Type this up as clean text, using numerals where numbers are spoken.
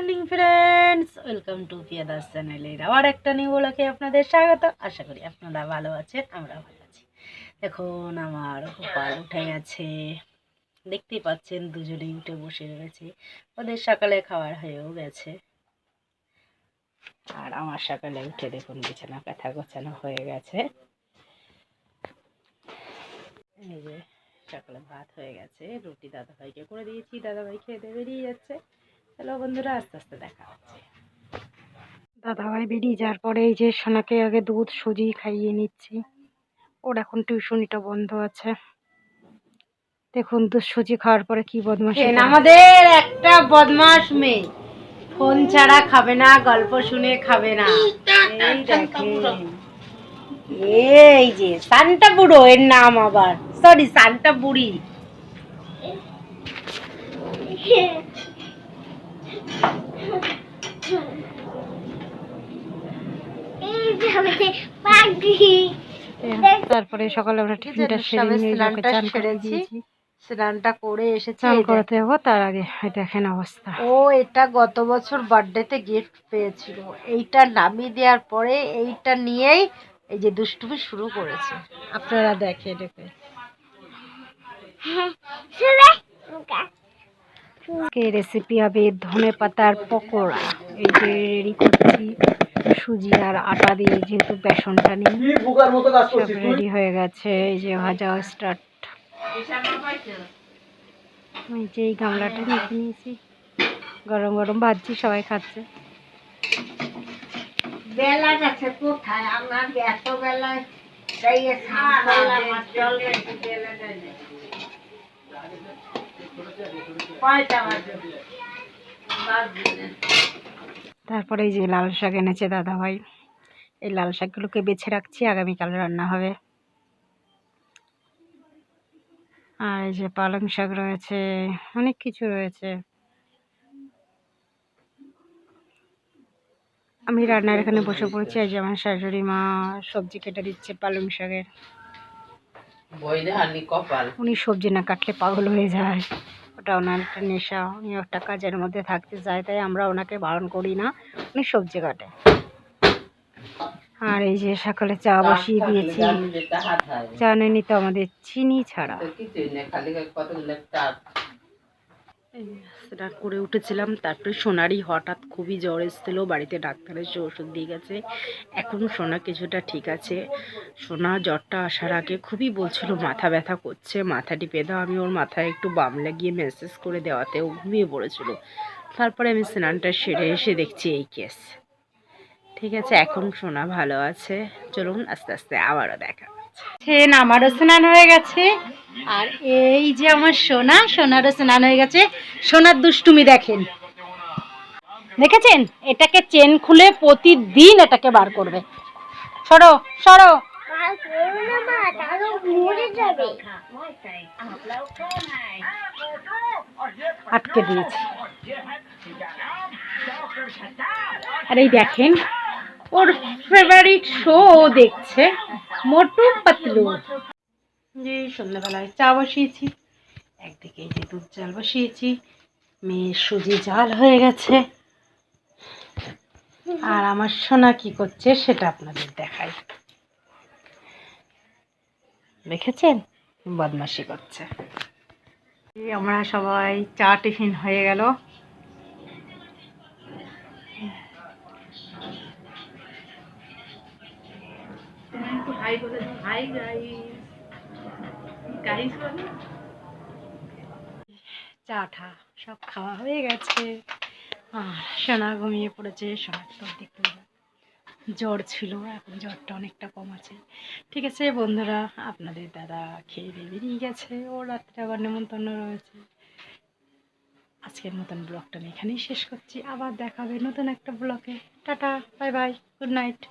Morning friends, welcome to পিয়াদাস চ্যানেলের আবার একটা নিউ ব্লগে আপনাদের স্বাগত। আশা করি আপনারা ভালো আছেন, আমরা ভালো আছি। এখন আমার গোপাল উঠে গেছে, দেখতেই পাচ্ছেন দুজনেই উঠে বসে রয়েছে। ওদের সকালে খাওয়ার হয়েও গেছে, আর আমার সকালে উঠে দেখুন বিছানা কাঁথা গোছানো হয়ে গেছে। এই যে সকালে ভাত হয়ে গেছে, রুটি দাদাভাইকে করে দিয়েছি, দাদাভাই খেয়ে দিয়ে বেরিয়ে যাচ্ছে। হ্যালো বন্ধুরা, আস্তে আস্তে দেখা হচ্ছে। দাদাভাই বেরিয়ে যাওয়ার পরে এই যে সোনাকে আগে দুধ সুজি খাইয়ে নিচ্ছি। ওর এখন টিউশনিটা বন্ধ আছে। দেখুন দুধ সুজি খাওয়ার পরে কি বদমাশি করে। আমাদের একটা বদমাশ মেয়ে ফোন ছাড়া খাবে না, গল্প শুনে খাবে না। এই দেখেন, এই যে সান্টা বুড়ো এর নাম, আবার সরি সান্টা বুড়ি। তারপরে সকালে আমরা টিফিনটা সেরে নিয়ে ওকে চান করে দিয়েছি। স্নানটা করে এসেছি, চান করাতে যাবো তার আগে দেখেন অবস্থা। ও এটা গত বছর বার্থডেতে গিফট পেয়েছিল, এইটা নামিয়ে দেওয়ার পরে এইটা নিয়েই এই যে দুষ্টুমি শুরু করেছে। আপনারা দেখেন রেসিপি হবে ধনে পাতার পকোড়া। এই যে রেডি করছি সুজি আর আটা দিয়ে, যেহেতু বেসনটা নিয়ে সব রেডি হয়ে গেছে। এই যে ভাজা স্টার্ট। এই যে এই গামলাটা মেখে নিয়েছি, গরম গরম ভাজছি, সবাই খাচ্ছে। বেলা গেছে কোথায় আমার, এত বেলায় তারপরে এই যে লাল শাক এনেছে দাদা ভাই, এই লাল শাকগুলোকে বেছে রাখছি, আগামীকাল রান্না হবে। আর এই যে পালং শাক রয়েছে, অনেক কিছু রয়েছে। আমি রান্নার এখানে বসে পড়েছি। এই যে আমার শাশুড়ি মা সবজি কেটে দিচ্ছে পালং শাকের। উনি সবজি না কাটলে পাগল হয়ে যায়, ওটা ওনার একটা নেশা। উনি একটা কাজের মধ্যে থাকতে চায়, তাই আমরা ওনাকে বারণ করি না, উনি সবজি কাটে। আর এই যে সকালে চা বসিয়ে দিয়েছি, জানেনই তো আমাদের চিনি ছাড়া। সেটা করে উঠেছিলাম, তারপরে সোনারই হঠাৎ খুবই জ্বর এসেছিলো, বাড়িতে ডাক্তার এসে ওষুধ দিয়ে গেছে। এখন সোনা কিছুটা ঠিক আছে। সোনা জ্বরটা আসার আগে খুবই বলছিল মাথা ব্যথা করছে, মাথা টিপে দাও। আমি ওর মাথায় একটু বাম লাগিয়ে মেসেজ করে দেওয়াতে ও ঘুমিয়ে পড়েছিল। তারপরে আমি স্নানটা সেরে এসে দেখছি এই কেস। ঠিক আছে, এখন সোনা ভালো আছে। চলুন আস্তে আস্তে আবারও দেখা হচ্ছে। আমারও স্নান হয়ে গেছে, আর এই যে আমার সোনা, সোনারও স্নান হয়ে গেছে। সোনার দুষ্টুমি দেখেন, দেখেছেন? এটাকে চেন খুলে প্রতিদিন এটাকে বার করবে। সরো সরো, আটকে দিয়েছি। আর এই দেখেন ওর ফেভারিট শো দেখছে, মোটু পাতলু। যে সন্ধ্যাবেলায় চা বসিয়েছি, একদিকে এই যে দুধ জাল বসিয়েছি, মেয়ের সুজি জাল হয়ে গেছে। আর আমার সোনা কি করছে সেটা আপনাদের দেখাই। দেখেছেন, বদমাশি করছে। আমরা সবাই চা টিফিন হয়ে গেল। চা ঠা সব খাওয়া হয়ে গেছে, আর সোনা ঘুমিয়ে পড়েছে। সোনার তো দেখতে জ্বর ছিল, এখন জ্বরটা অনেকটা কম আছে। ঠিক আছে বন্ধুরা, আপনাদের দাদা খেয়ে দিয়ে বেরিয়ে গেছে, ও রাত্রে আবার নেমন্তন্ন রয়েছে। আজকের মতন ব্লগটা আমি এখানেই শেষ করছি, আবার দেখা হবে নতুন একটা ব্লগে। Tata, bye bye, good night.